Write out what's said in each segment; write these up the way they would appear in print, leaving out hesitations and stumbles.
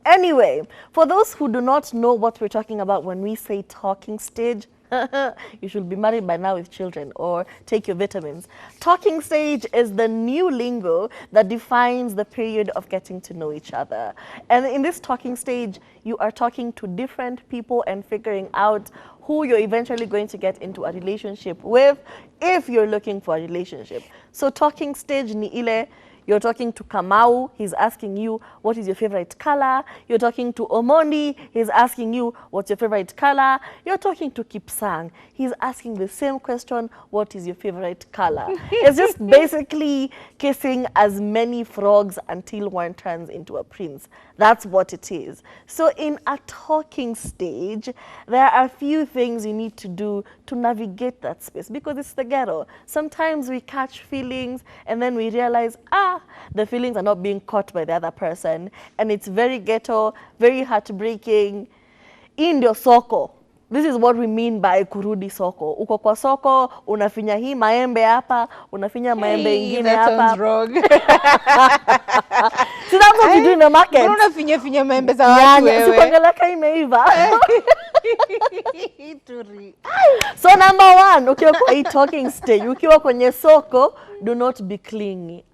Anyway, for those who do not know what we're talking about when we say talking stage, you should be married by now with children or take your vitamins. Talking stage is the new lingo that defines the period of getting to know each other. And in this talking stage, you are talking to different people and figuring out who you're eventually going to get into a relationship with if you're looking for a relationship. So talking stage ni ile. You're talking to Kamau, he's asking you, what is your favorite color? You're talking to Omondi, he's asking you, what's your favorite color? You're talking to Kipsang, he's asking the same question, what is your favorite color? It's just basically kissing as many frogs until one turns into a prince. That's what it is. So in a talking stage, there are a few things you need to do to navigate that space because it's the ghetto. Sometimes we catch feelings and then we realize, the feelings are not being caught by the other person. And it's very ghetto, very heartbreaking. In your soko. This is what we mean by kurudi soko. Uko kwa soko, unafinya hii maembe hapa, unafinya maembe ingine hapa. That sounds wrong. So that's what you do in the market. Unafinya maembe za watu wewe. Sikuangalaka imeiva. So number one, ukiwa kwa hii talking stage, ukiwa kwenye soko, do not be clingy.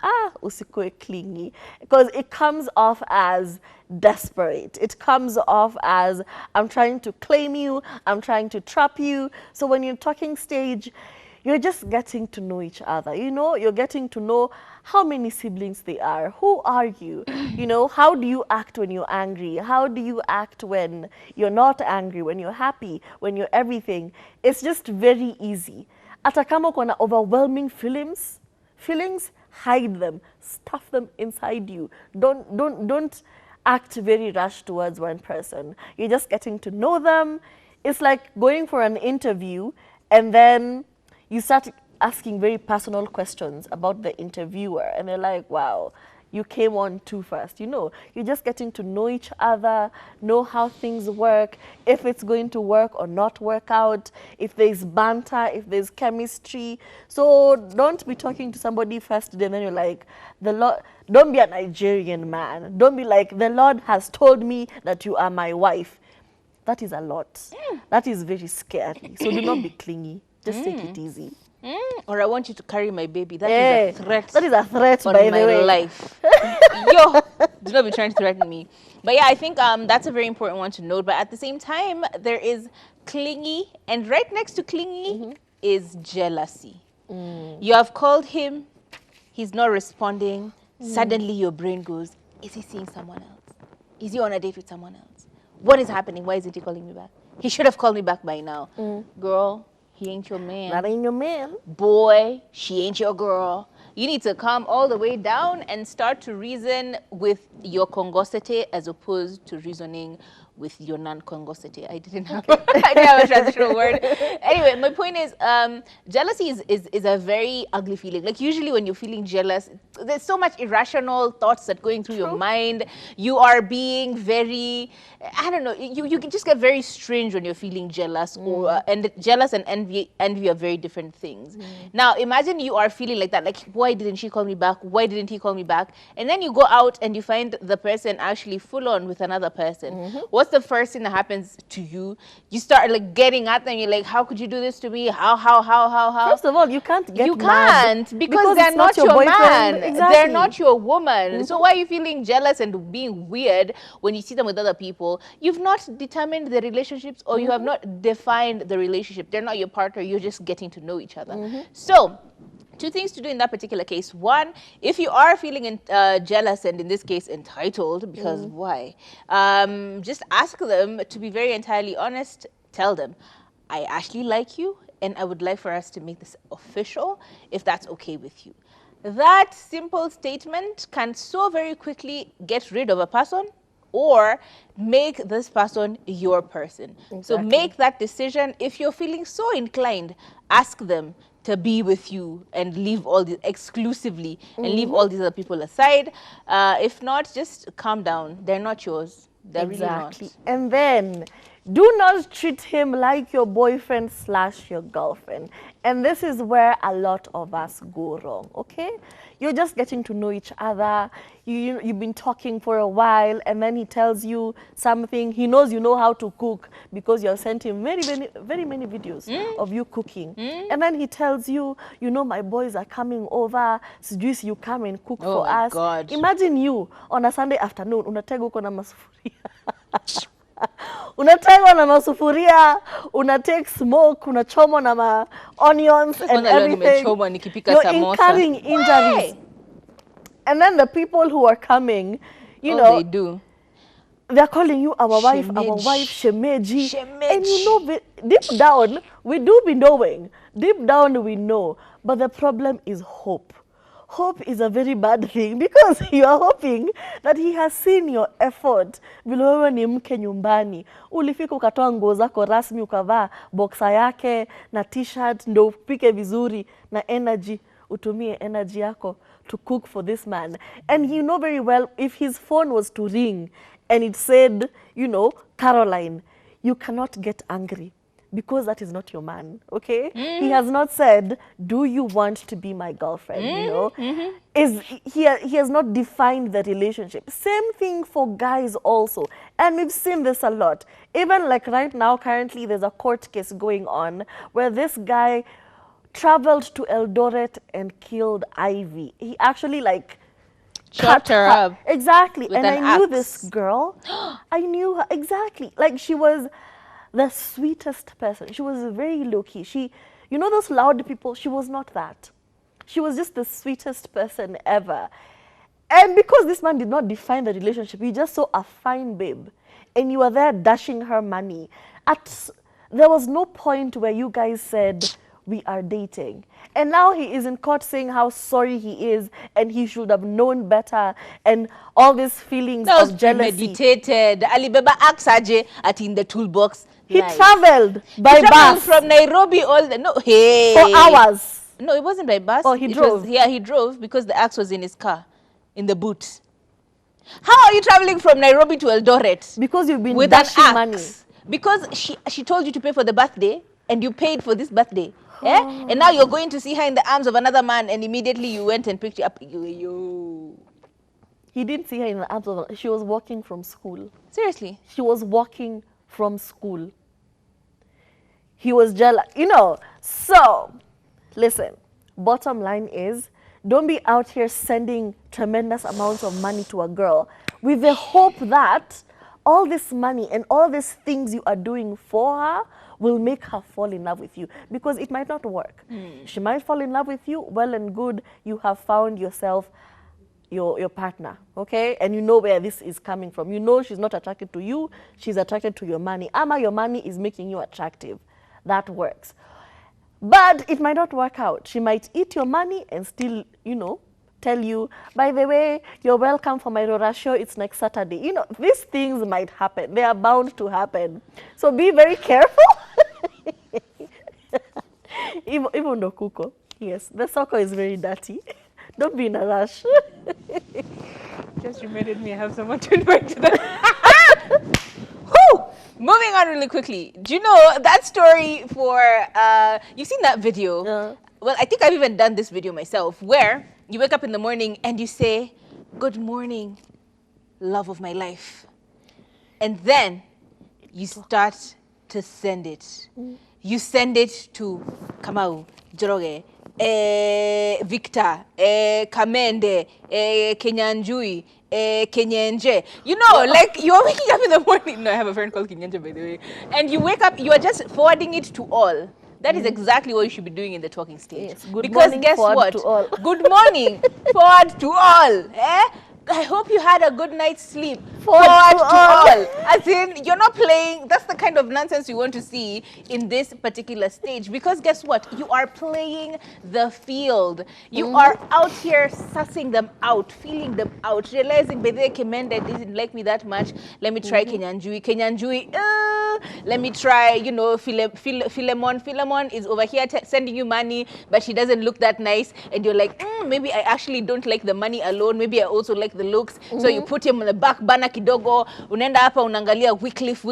Usikuwe clingy. Because it comes off as desperate. It comes off as, I'm trying to claim you, I'm trying to trap you. So when you're talking stage, you're just getting to know each other. You know, you're getting to know how many siblings they are. Who are you? You know, how do you act when you're angry? How do you act when you're not angry, when you're happy, when you're everything? It's just very easy. Hata kama uko na overwhelming feelings, hide them, stuff them inside you. Don't act very rash towards one person. You're just getting to know them. It's like going for an interview and then you start asking very personal questions about the interviewer and they're like, wow, you came on too fast. You know, you're just getting to know each other, know how things work, if it's going to work or not work out, if there's banter, if there's chemistry. So don't be talking to somebody first and then you're like, the Lord, don't be a Nigerian man. Don't be like, the Lord has told me that you are my wife. That is a lot. That is very scary. So do not be clingy. Just take it easy. Or I want you to carry my baby. That is a threat. That is a threat, on by the my way. life. Yo, do not be trying to threaten me. But yeah, I think that's a very important one to note. But at the same time, there is clingy, and right next to clingy is jealousy. You have called him, he's not responding. Suddenly your brain goes, is he seeing someone else? Is he on a date with someone else? What is happening? Why isn't he calling me back? He should have called me back by now. Girl, he ain't your man. That ain't your man. Boy, she ain't your girl. You need to come all the way down and start to reason with your congosity as opposed to reasoning with your non-congosity. I didn't have a transitional word. Anyway, my point is, jealousy is a very ugly feeling. Like usually when you're feeling jealous, there's so much irrational thoughts that going through your mind. You are being very, I don't know, you can just get very strange when you're feeling jealous. Or and jealous and envy are very different things. Now imagine you are feeling like that, like why didn't she call me back? Why didn't he call me back? And then you go out and you find the person actually full on with another person. What's the first thing that happens to you? You start like getting at them. You're like, how could you do this to me? How? First of all, you can't get You mad can't because they're not your man. Exactly. They're not your woman. So why are you feeling jealous and being weird when you see them with other people? You've not determined the relationships or you have not defined the relationship. They're not your partner. You're just getting to know each other. So two things to do in that particular case. One, if you are feeling jealous and in this case entitled, because why? Just ask them to be very entirely honest. Tell them, I actually like you and I would like for us to make this official if that's okay with you. That simple statement can so very quickly get rid of a person or make this person your person. Exactly. So make that decision. If you're feeling so inclined, ask them to be with you and leave all the exclusively and leave all these other people aside. If not, just calm down. They're not yours. They're really not. And then do not treat him like your boyfriend / your girlfriend. And this is where a lot of us go wrong, okay? you're just getting to know each other. You've been talking for a while, and then he tells you something. He knows you know how to cook because you have sent him very many videos of you cooking. And then he tells you, you know, my boys are coming over, sijui you come and cook for my us. God. Imagine you on a Sunday afternoon, unatega uko na masufuria. Unategwa na masufuria, unatake smoke, unachomwa na ma onions and everything. You're incurring injuries. And then the people who are coming, you know, they do. They're calling you our wife, shemeji. And you know, deep down, we do be knowing. Deep down, we know. But the problem is hope. Hope is a very bad thing because you are hoping that he has seen your effort. Vile wewe ni mke nyumbani. Ulifika ukatoa nguo zako rasmi, ukavaa boxer yake na t-shirt ndo upike vizuri na energy, utumie energy yako to cook for this man. And you know very well, if his phone was to ring and it said, you know, Caroline, you cannot get angry because that is not your man, okay? He has not said, do you want to be my girlfriend, you know? He has not defined the relationship. Same thing for guys also. And we've seen this a lot. Even like right now, currently, there's a court case going on where this guy traveled to Eldoret and killed Ivy. He actually like chopped her up. Exactly. And I knew axe. this girl. I knew her exactly. Like she was the sweetest person. She was very low-key. She, you know those loud people? She was not that. She was just the sweetest person ever. And because this man did not define the relationship, he just saw a fine babe. And you were there dashing her money. There was no point where you guys said, we are dating. And now he is in court saying how sorry he is and he should have known better and all these feelings of jealousy. Meditated. Alibaba axe aje at in the toolbox. He traveled by bus from Nairobi all the for hours. No, it wasn't by bus. Oh, he drove. Yeah, he drove because the axe was in his car, in the boot. How are you traveling from Nairobi to Eldoret? Because you've been with dashing an axe? money. Because she told you to pay for the birthday and you paid for this birthday. Yeah? And now you're going to see her in the arms of another man and immediately you went and picked her up. Yo. He didn't see her in the arms of she was walking from school. Seriously? She was walking from school. He was jealous. You know, so, listen, bottom line is, don't be out here sending tremendous amounts of money to a girl with the hope that all this money and all these things you are doing for her will make her fall in love with you, because it might not work. She might fall in love with you, well and good, you have found yourself your partner, okay? And you know where this is coming from. You know she's not attracted to you, she's attracted to your money. Ama your money is making you attractive. That works. But it might not work out. She might eat your money and still, you know, tell you, by the way, you're welcome for my Rora show, it's next Saturday. You know, these things might happen. They are bound to happen. So be very careful. Even though Kuko, yes, the soko is very dirty. Don't be in a rush. Just reminded me I have someone to invite to that. Whew! Moving on really quickly. Do you know that story for, you've seen that video? Well, I think I've even done this video myself, where you wake up in the morning and you say, good morning, love of my life. And then you start to send it. You send it to Kamau, Joroge, Victor, Kamende, Kenyanjui, Kenyenje. You know, like you're waking up in the morning. No, I have a friend called Kenyenje, by the way. And you wake up, you are just forwarding it to all. That is exactly what you should be doing in the talking stage. Yes. Good because morning, guess forward what? to all. Good morning, forward to all. I hope you had a good night's sleep. Forward to all. As in, you're not playing. That's the kind of nonsense you want to see in this particular stage. Because guess what? You are playing the field. You are out here sussing them out, feeling them out, realizing, Bede Kemende didn't like me that much. Let me try Kenyanjui. Kenyanjui, let me try, you know, Philemon. Philemon is over here sending you money, but she doesn't look that nice. And you're like, maybe I actually don't like the money alone. Maybe I also like the looks. So you put him on the back burner kidogo. Unaenda hapa unaangalia Wycliffe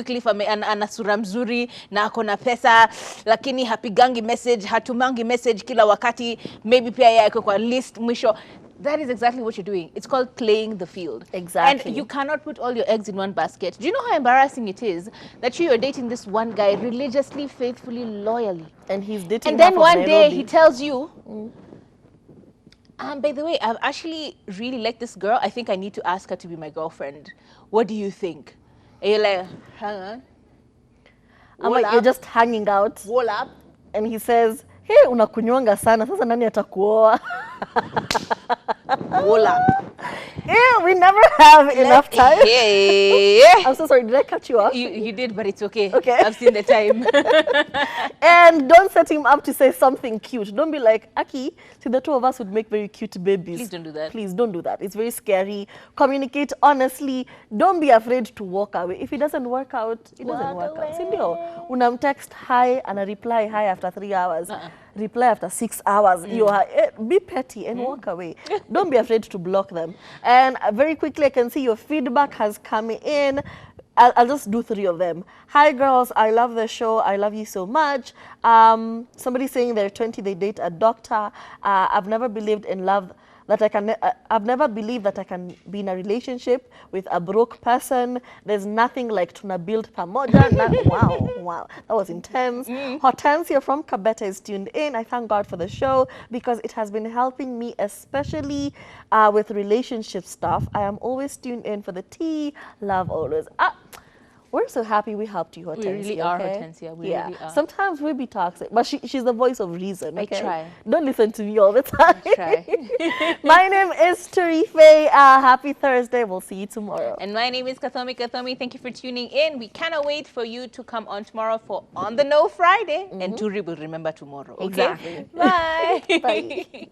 ana sura mzuri na ako na pesa, lakini hapigangi message, hatumangi message kila wakati. Maybe pia yeye kwa list mwisho. That is exactly what you're doing. It's called playing the field. Exactly. And you cannot put all your eggs in one basket. Do you know how embarrassing it is that you're dating this one guy religiously, faithfully, loyally? And he's dating And then half of one day Nairobi. he tells you, by the way, I've actually really liked this girl. I think I need to ask her to be my girlfriend. What do you think? And you're like, hang on. I'm like, you're just hanging out. Roll up. And he says, hey, unakunywanga sana, sasa nani atakuoa? Roll up. Yeah, we never have enough time. Yeah. I'm so sorry, did I cut you off? You did, but it's okay. Okay. I've seen the time. And don't set him up to say something cute. Don't be like, Aki, see, the two of us would make very cute babies. Please don't do that. Please don't do that. It's very scary. Communicate honestly. Don't be afraid to walk away. If it doesn't work out, it doesn't work out. Sindio, unamtext hi and a reply hi after 3 hours. Reply after 6 hours. You are, be petty and walk away. Don't be afraid to block them. And very quickly, I can see your feedback has come in. I'll just do 3 of them. Hi girls, I love the show. I love you so much. Somebody saying they're 20, they date a doctor. I've never believed in love that I can. I've never believed that I can be in a relationship with a broke person. There's nothing like tuna build pamoja. Wow, that was intense. Hortensia from Kabeta is tuned in. I thank God for the show because it has been helping me, especially with relationship stuff. I am always tuned in for the tea. Love always. We're so happy we helped you, Hortensia. We really are, okay? Hortensia. We Yeah. really are. Sometimes we be toxic, but she's the voice of reason. Okay? I try. Don't listen to me all the time. I try. My name is Tarife. Happy Thursday. We'll see you tomorrow. And my name is Kathomi Kathomi. Thank you for tuning in. We cannot wait for you to come on tomorrow for On the Know Friday. And Turi will remember tomorrow. Okay? Exactly. Bye. Bye.